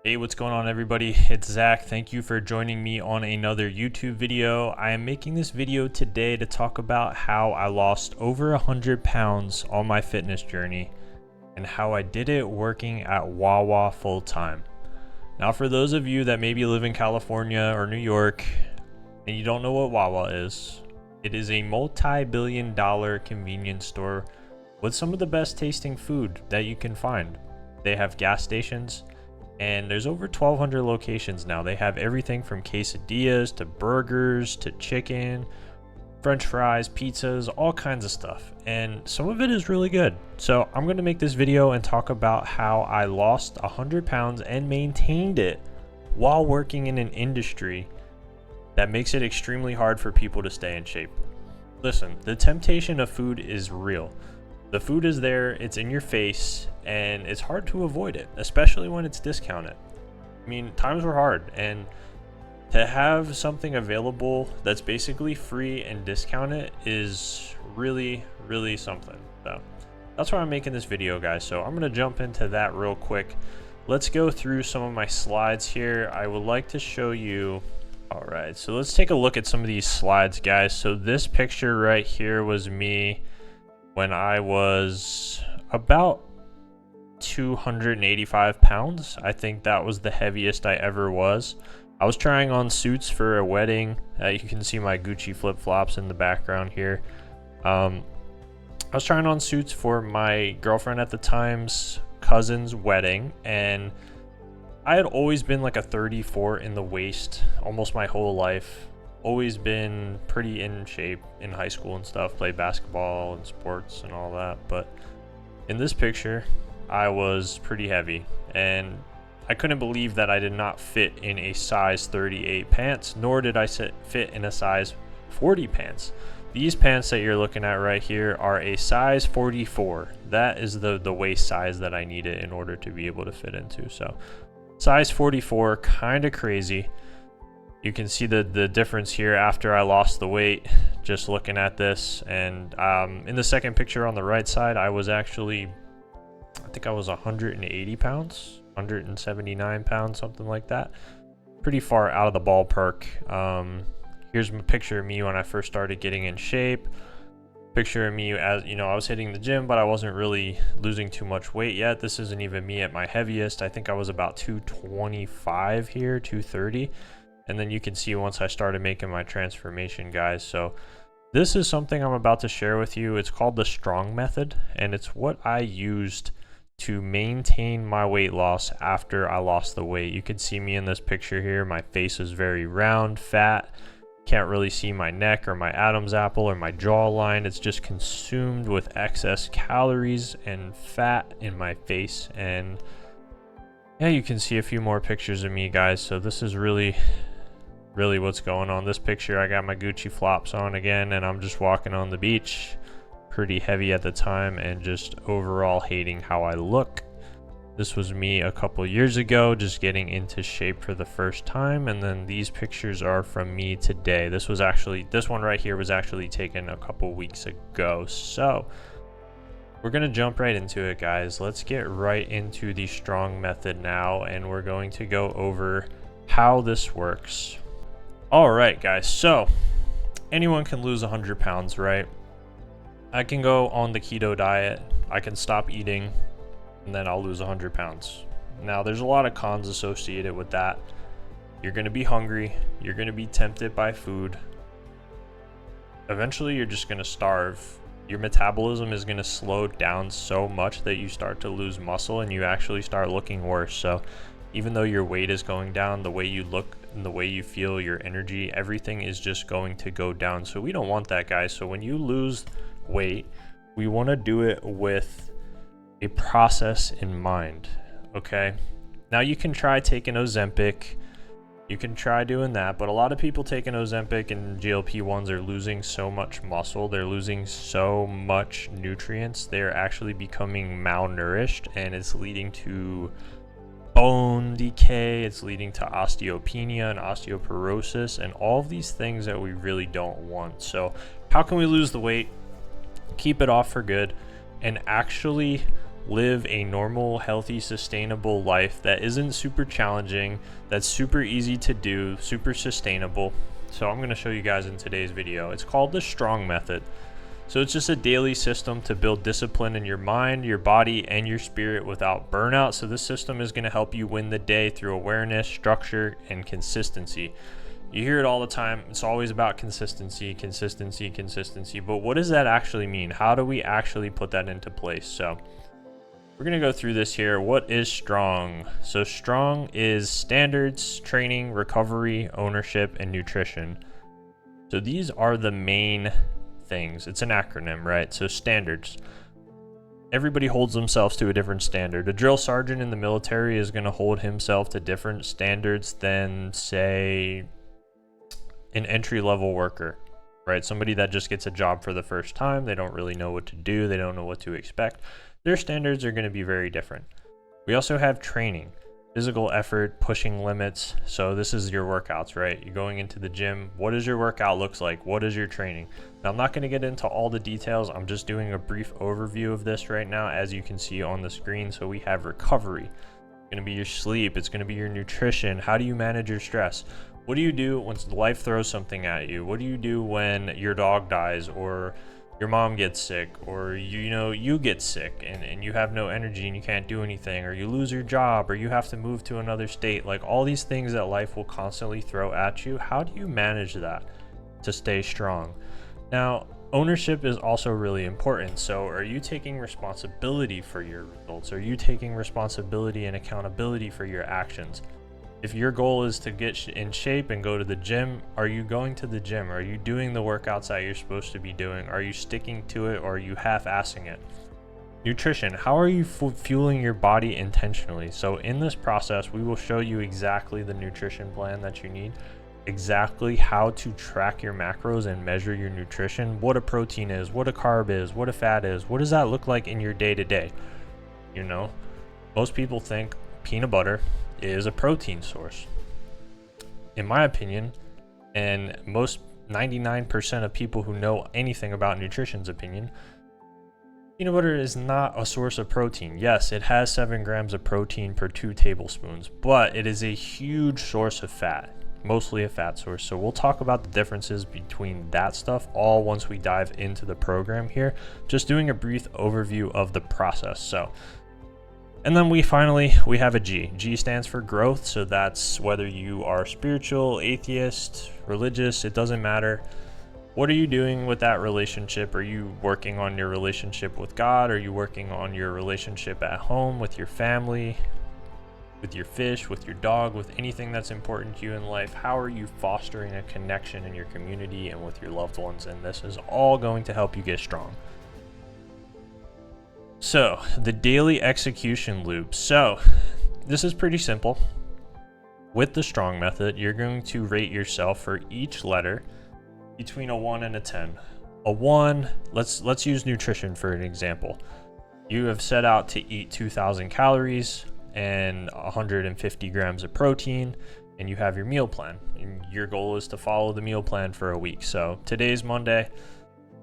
Hey, what's going on everybody? It's Zach. Thank you for joining me on another YouTube video. I am making this video today to talk about how I lost over 100 pounds on my fitness journey and how I did it working at Wawa full time. Now, for those of you that maybe live in California or New York and you don't know what Wawa is, it is a multi-billion-dollar convenience store with some of the best tasting food that you can find. They have gas stations, and there's over 1,200 locations now. They have everything from quesadillas to burgers to chicken, french fries, pizzas, all kinds of stuff. And some of it is really good. So I'm going to make this video and talk about how I lost 100 pounds and maintained it while working in an industry that makes it extremely hard for people to stay in shape. Listen, the temptation of food is real. The food is there, it's in your face, and it's hard to avoid it, especially when it's discounted. I mean, times were hard, and to have something available that's basically free and discounted is really, really something. So that's why I'm making this video, guys. So I'm gonna jump into that real quick. Let's go through some of my slides here. I would like to show you. All right, so let's take a look at some of these slides, guys. So this picture right here was me when I was about 285 pounds. I think that was the heaviest I ever was. I was trying on suits for a wedding. You can see my Gucci flip-flops in the background here. I was trying on suits for my girlfriend at the time's cousin's wedding, and I had always been like a 34 in the waist almost my whole life. Always been pretty in shape in high school and stuff, played basketball and sports and all that. But in this picture, I was pretty heavy, and I couldn't believe that I did not fit in a size 38 pants, nor did I fit in a size 40 pants. These pants that you're looking at right here are a size 44. That is the waist size that I needed in order to be able to fit into. So size 44, kind of crazy. You can see the difference here after I lost the weight, just looking at this. And in the second picture on the right side, I was actually, I think I was 180 pounds, 179 pounds, something like that. Pretty far out of the ballpark. Here's a picture of me when I first started getting in shape. Picture of me as, you know, I was hitting the gym, but I wasn't really losing too much weight yet. This isn't even me at my heaviest. I think I was about 225 here, 230. And then you can see once I started making my transformation, guys. So this is something I'm about to share with you. It's called the Strong Method, and it's what I used to maintain my weight loss after I lost the weight. You can see me in this picture here. My face is very round, fat. Can't really see my neck or my Adam's apple or my jawline. It's just consumed with excess calories and fat in my face. And yeah, you can see a few more pictures of me, guys. So this is really what's going on. This picture, I got my Gucci flops on again, and I'm just walking on the beach, pretty heavy at the time, and just overall hating how I look. This was me a couple years ago, just getting into shape for the first time. And then these pictures are from me today. This one right here was actually taken a couple weeks ago. So we're gonna jump right into it, guys. Let's get right into the Strong Method now, and we're going to go over how this works. All right, guys, so anyone can lose 100 pounds, right? I can go on the keto diet, I can stop eating, and then I'll lose 100 pounds. Now, there's a lot of cons associated with that. You're gonna be hungry, you're gonna be tempted by food. Eventually, you're just gonna starve. Your metabolism is gonna slow down so much that you start to lose muscle and you actually start looking worse. So even though your weight is going down, the way you look and the way you feel, your energy, everything is just going to go down. So we don't want that, guys. So when you lose weight, we want to do it with a process in mind, okay? Now you can try taking Ozempic. You can try doing that, but a lot of people taking Ozempic and GLP-1s are losing so much muscle. They're losing so much nutrients. They're actually becoming malnourished, and it's leading to bone decay, it's leading to osteopenia and osteoporosis, and all of these things that we really don't want. So how can we lose the weight, keep it off for good, and actually live a normal, healthy, sustainable life that isn't super challenging, that's super easy to do, super sustainable. So I'm going to show you guys in today's video. It's called the Strong Method. So it's just a daily system to build discipline in your mind, your body, and your spirit without burnout. So this system is going to help you win the day through awareness, structure, and consistency. You hear it all the time. It's always about consistency, consistency, consistency. But what does that actually mean? How do we actually put that into place? So we're going to go through this here. What is strong? So strong is standards, training, recovery, ownership, and nutrition. So these are the main things. It's an acronym, right? So standards. Everybody holds themselves to a different standard. A drill sergeant in the military is going to hold himself to different standards than, say, an entry-level worker, right? Somebody that just gets a job for the first time. They don't really know what to do. They don't know what to expect. Their standards are going to be very different. We also have training, physical effort, pushing limits. So this is your workouts, right? You're going into the gym. What does your workout looks like? What is your training? Now, I'm not going to get into all the details. I'm just doing a brief overview of this right now, as you can see on the screen. So we have recovery. It's going to be your sleep. It's going to be your nutrition. How do you manage your stress? What do you do when life throws something at you? What do you do when your dog dies, or your mom gets sick, or you get sick and you have no energy and you can't do anything, or you lose your job, or you have to move to another state? Like all these things that life will constantly throw at you. How do you manage that to stay strong? Now, ownership is also really important. So are you taking responsibility for your results? Are you taking responsibility and accountability for your actions? If your goal is to get in shape and go to the gym, are you going to the gym? Are you doing the workouts that you're supposed to be doing? Are you sticking to it, or are you half-assing it? Nutrition, how are you fueling your body intentionally? So in this process, we will show you exactly the nutrition plan that you need, exactly how to track your macros and measure your nutrition, what a protein is, what a carb is, what a fat is. What does that look like in your day-to-day? Most people think peanut butter is a protein source. In my opinion, and most 99% of people who know anything about nutrition's opinion, peanut butter is not a source of protein. Yes, it has 7 grams of protein per 2 tablespoons, but it is a huge source of fat, mostly a fat source. So we'll talk about the differences between that stuff all once we dive into the program here, just doing a brief overview of the process. And then we have a G. G stands for growth. So that's whether you are spiritual, atheist, religious, it doesn't matter. What are you doing with that relationship? Are you working on your relationship with God? Are you working on your relationship at home, with your family, with your fish, with your dog, with anything that's important to you in life? How are you fostering a connection in your community and with your loved ones? And this is all going to help you get strong. So the daily execution loop. So this is pretty simple. With the Strong Method, you're going to rate yourself for each letter between a 1 and a 10. A 1, let's use nutrition for an example. You have set out to eat 2,000 calories and 150 grams of protein, and you have your meal plan. And your goal is to follow the meal plan for a week. So today's Monday,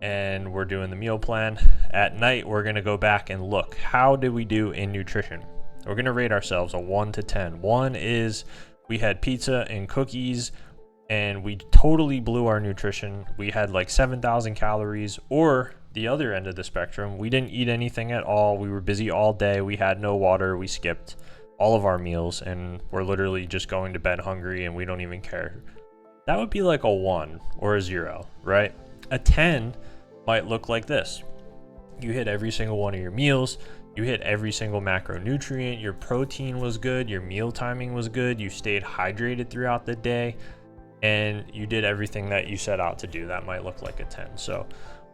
and we're doing the meal plan. At night, we're going to go back and look, how did we do in nutrition? We're going to rate ourselves a 1 to 10. 1 is we had pizza and cookies and we totally blew our nutrition. We had like 7,000 calories. Or the other end of the spectrum, we didn't eat anything at all. We were busy all day. We had no water. We skipped all of our meals and we're literally just going to bed hungry and we don't even care. That would be like a 1 or a 0, right? A 10 might look like this. You hit every single one of your meals. You hit every single macronutrient. Your protein was good. Your meal timing was good. You stayed hydrated throughout the day. And you did everything that you set out to do. That might look like a 10. So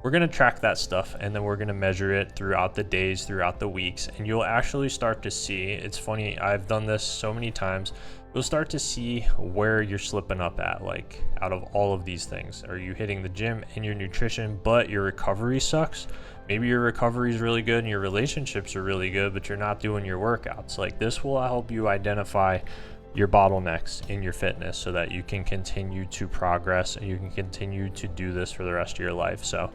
we're going to track that stuff and then we're going to measure it throughout the days, throughout the weeks. And you'll actually start to see, it's funny, I've done this so many times. You'll start to see where you're slipping up at, like out of all of these things. Are you hitting the gym and your nutrition, but your recovery sucks? Maybe your recovery is really good and your relationships are really good, but you're not doing your workouts. Like this will help you identify your bottlenecks in your fitness so that you can continue to progress and you can continue to do this for the rest of your life. So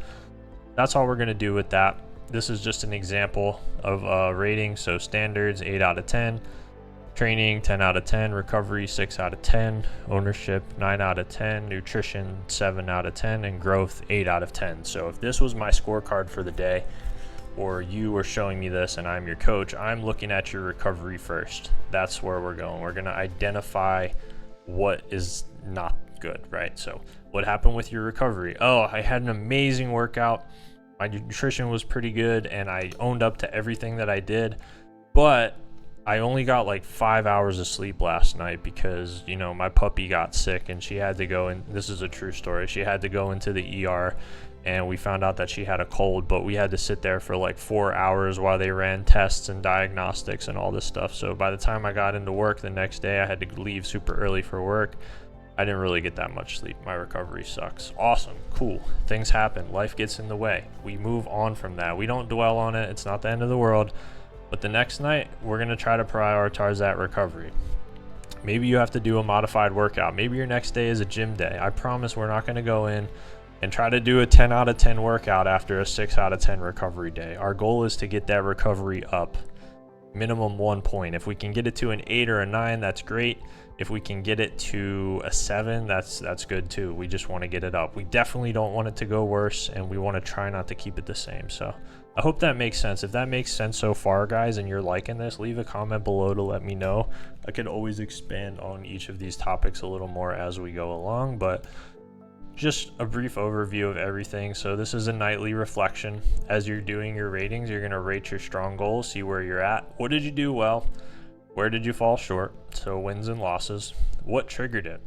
that's all we're going to do with that. this is just an example of rating. So standards 8 out of 10, training 10 out of 10, recovery 6 out of 10, ownership 9 out of 10, nutrition 7 out of 10, and growth 8 out of 10. So if this was my scorecard for the day, or you were showing me this and I'm your coach, I'm looking at your recovery first. That's where we're going. We're going to identify what is not good, right? So what happened with your recovery? Oh, I had an amazing workout. My nutrition was pretty good and I owned up to everything that I did, but I only got like 5 hours of sleep last night because, you know, my puppy got sick and she had to go in. This is a true story. She had to go into the ER and we found out that she had a cold, but we had to sit there for like 4 hours while they ran tests and diagnostics and all this stuff. So by the time I got into work the next day, I had to leave super early for work. I didn't really get that much sleep. My recovery sucks. Awesome, cool. Things happen. Life gets in the way. We move on from that. We don't dwell on it. It's not the end of the world. But the next night, we're going to try to prioritize that recovery. Maybe you have to do a modified workout. Maybe your next day is a gym day. I promise we're not going to go in and try to do a 10 out of 10 workout after a 6 out of 10 recovery day. Our goal is to get that recovery up. Minimum 1 point. If we can get it to an 8 or a 9, that's great. If we can get it to a 7, that's good too. We just want to get it up. We definitely don't want it to go worse, and we want to try not to keep it the same. So I hope that makes sense. If that makes sense so far, guys, and you're liking this, leave a comment below to let me know. I could always expand on each of these topics a little more as we go along, but just a brief overview of everything. So this is a nightly reflection. As you're doing your ratings, you're going to rate your strong goals, see where you're at. What did you do well? Where did you fall short? So wins and losses. What triggered it?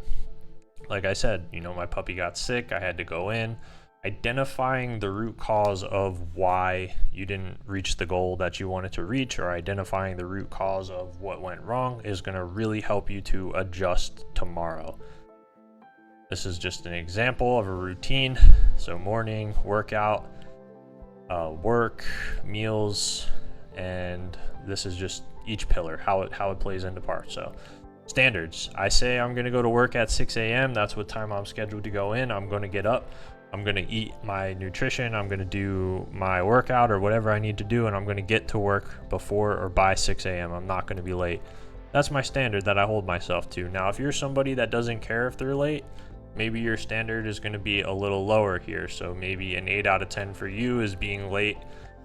Like I said, you know, my puppy got sick. I had to go in. Identifying the root cause of why you didn't reach the goal that you wanted to reach, or identifying the root cause of what went wrong, is going to really help you to adjust tomorrow. This is just an example of a routine. So morning, workout, work, meals, and this is just each pillar, how it plays into parts. So standards, I say I'm going to go to work at 6 a.m. That's what time I'm scheduled to go in. I'm going to get up. I'm going to eat my nutrition. I'm going to do my workout or whatever I need to do, and I'm going to get to work before or by 6 a.m. I'm not going to be late. That's my standard that I hold myself to. Now, if you're somebody that doesn't care if they're late, maybe your standard is going to be a little lower here. So maybe an 8 out of 10 for you is being late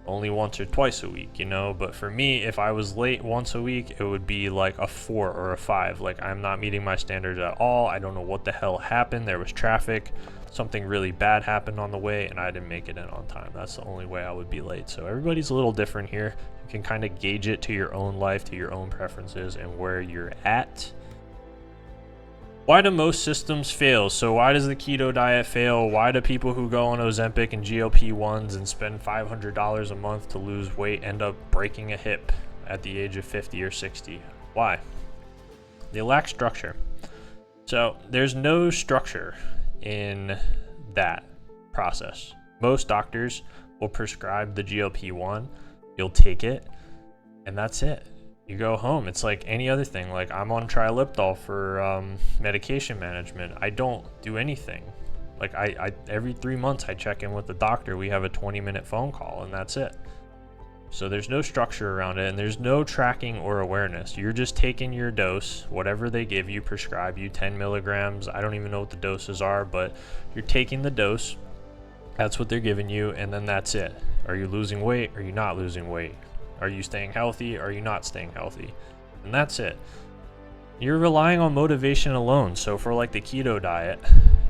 only once or twice a week, you know. But for me, if I was late once a week, it would be like a 4 or a 5. Like, I'm not meeting my standards at all. I don't know what the hell happened. There was traffic, something really bad happened on the way, and I didn't make it in on time. That's the only way I would be late. So everybody's a little different here. You can kind of gauge it to your own life, to your own preferences, and where you're at. Why do most systems fail? So why does the keto diet fail? Why do people who go on Ozempic and GLP-1s and spend $500 a month to lose weight end up breaking a hip at the age of 50 or 60? Why? They lack structure. So there's no structure in that process. Most doctors will prescribe the GLP-1, you'll take it, and that's it. You go home. It's like any other thing. Like, I'm on Triliptol for medication management. I don't do anything. Like, I every 3 months I check in with the doctor. We have a 20-minute phone call, and that's it. So there's no structure around it, and there's no tracking or awareness. You're just taking your dose, whatever they give you, prescribe you, 10 milligrams. I don't even know what the doses are, but you're taking the dose. That's what they're giving you, and then that's it. Are you losing weight? Are you not losing weight? Are you staying healthy? Are you not staying healthy? And that's it. You're relying on motivation alone. So for like the keto diet,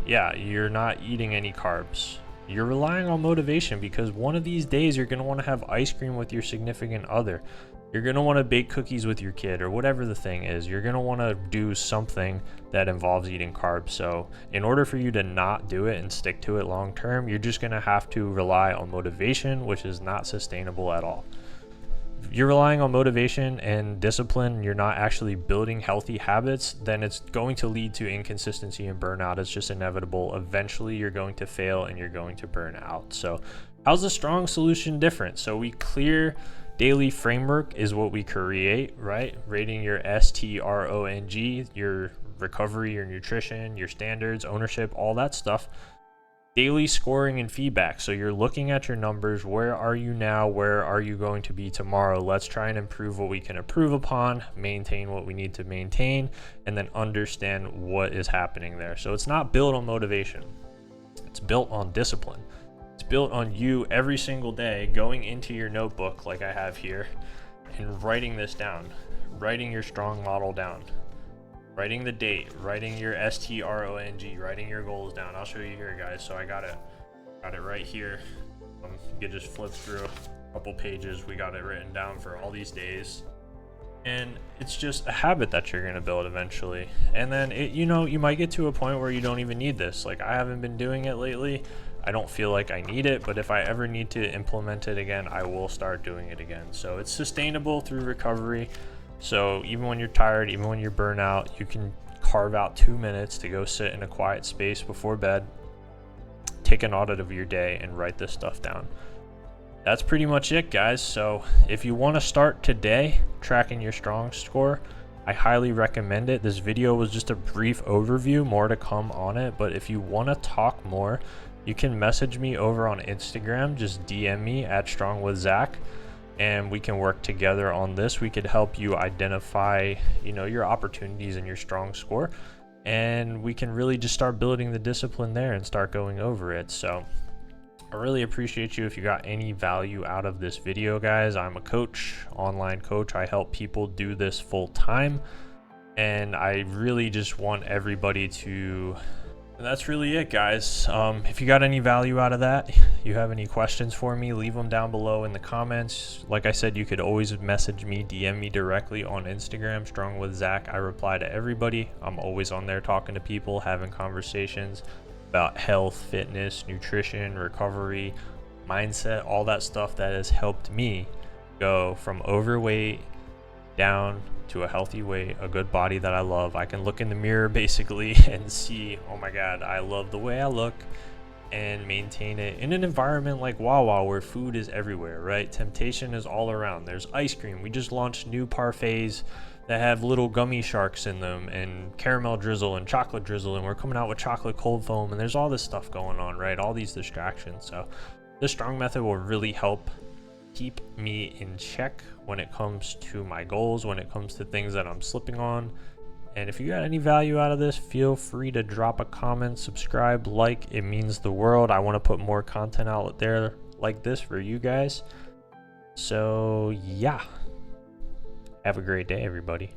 yeah, you're not eating any carbs. You're relying on motivation because one of these days you're going to want to have ice cream with your significant other. You're going to want to bake cookies with your kid, or whatever the thing is. You're going to want to do something that involves eating carbs. So in order for you to not do it and stick to it long term, you're just going to have to rely on motivation, which is not sustainable at all. If you're relying on motivation and discipline and you're not actually building healthy habits, then it's going to lead to inconsistency and burnout. It's just inevitable. Eventually you're going to fail and you're going to burn out. So how's the strong solution different? So we clear daily framework is what we create, right? Rating your STRONG, your recovery, your nutrition, your standards, ownership, all that stuff. daily scoring and feedback. So you're looking at your numbers. Where are you now? Where are you going to be tomorrow? Let's try and improve what we can improve upon, maintain what we need to maintain, and then understand what is happening there. So it's not built on motivation. It's built on discipline. It's built on you every single day going into your notebook like I have here and writing this down, writing your strong model down, writing the date, writing your STRONG, writing your goals down. I'll show you here, guys. So I got it right here. You can just flip through a couple pages. We got it written down for all these days. And it's just a habit that you're going to build eventually. And then, you might get to a point where you don't even need this. Like, I haven't been doing it lately. I don't feel like I need it, but if I ever need to implement it again, I will start doing it again. So it's sustainable through recovery. So even when you're tired, even when you're burnt out, you can carve out 2 minutes to go sit in a quiet space before bed, take an audit of your day, and write this stuff down. That's pretty much it, guys. So if you want to start today tracking your strong score, I highly recommend it. This video was just a brief overview, more to come on it. But if you want to talk more, you can message me over on Instagram. Just DM me at strongwithzach, and we can work together on this. We could help you identify, your opportunities and your strong score, and we can really just start building the discipline there and start going over it. So I really appreciate you if you got any value out of this video, guys. I'm a coach, online coach. I help people do this full time, and I really just want everybody to. And that's really it, guys. If you got any value out of that, you have any questions for me, leave them down below in the comments. Like I said, you could always message me, DM me directly on Instagram, strongwithzach. I reply to everybody. I'm always on there talking to people, having conversations about health, fitness, nutrition, recovery, mindset, all that stuff that has helped me go from overweight down to a healthy weight, a good body that I love. I can look in the mirror basically and see, oh my God, I love the way I look, and maintain it in an environment like Wawa where food is everywhere, right? Temptation is all around. There's ice cream. We just launched new parfaits that have little gummy sharks in them, and caramel drizzle and chocolate drizzle, and we're coming out with chocolate cold foam, and there's all this stuff going on, right? All these distractions. So this strong method will really help keep me in check when it comes to my goals, when it comes to things that I'm slipping on. And if you got any value out of this, feel free to drop a comment, subscribe, like. It means the world. I want to put more content out there like this for you guys. So yeah, have a great day, everybody.